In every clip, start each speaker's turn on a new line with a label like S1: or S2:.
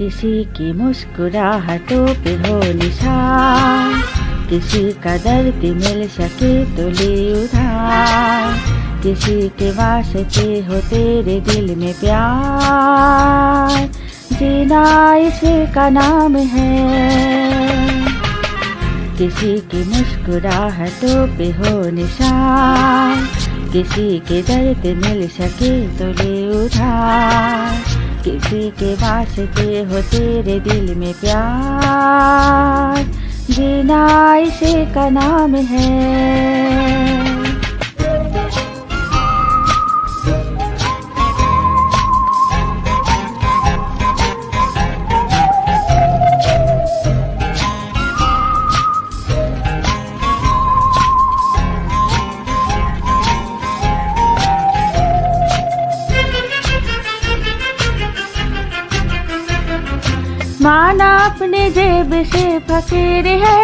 S1: किसी की मुस्कुराहटों पे हो निशान, किसी का दर्द मिल सके तो ले उधार, किसी के वास्ते हो तेरे दिल में प्यार, जीना इसी का नाम है। किसी की मुस्कुराहटों पे हो निशान, किसी के दर्द मिल सके तो ले उधार, किसी के वास्ते हो तेरे दिल में प्यार, जीना इसी का नाम है। माना अपने जेब से फकीर है,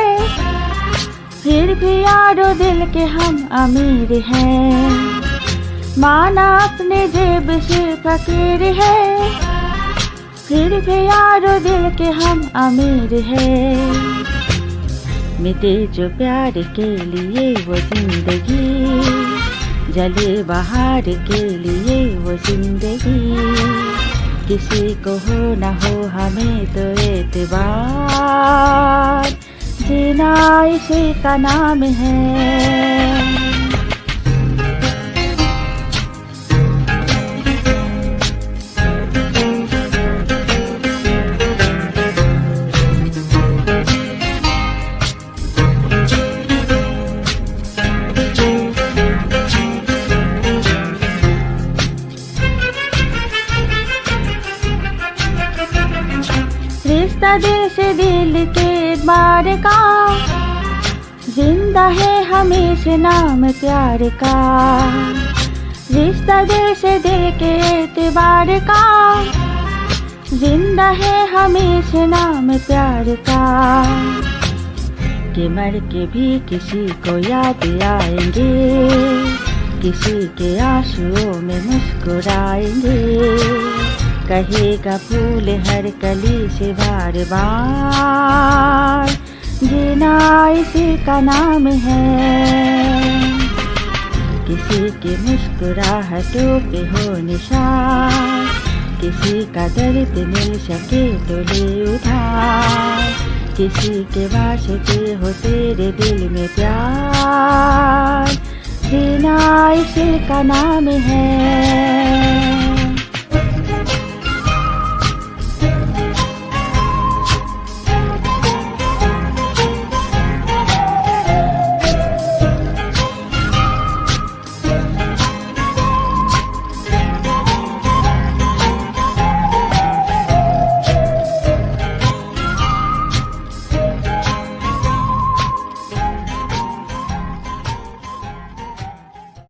S1: फिर भी यारो दिल के हम अमीर हैं। माना अपने जेब से फकीर है, फिर भी यारो दिल के हम अमीर हैं। मिटे जो प्यार के लिए वो जिंदगी, जले बहार के लिए वो जिंदगी, किसी को हो न हो हमें तो एतबार, जीना इसी का नाम है। रिश्ता दिल से दिल के बार का, जिंदा है हमेशा नाम प्यार का। रिश्ता दिल से दिल के एतबार का, जिंदा है हमेशा नाम प्यार का। कि मर के भी किसी को याद आएंगे, किसी के आंसुओं में मुस्कुराएंगे, कहेगा फूल हर कली से बार बार, जीना इसी का नाम है। किसी की मुस्कुराहटों पे हो निशान, किसी का दर्द मिल सके तो ले उधार, किसी के वास्ते हो तेरे दिल में प्यार, जीना इसी का नाम है।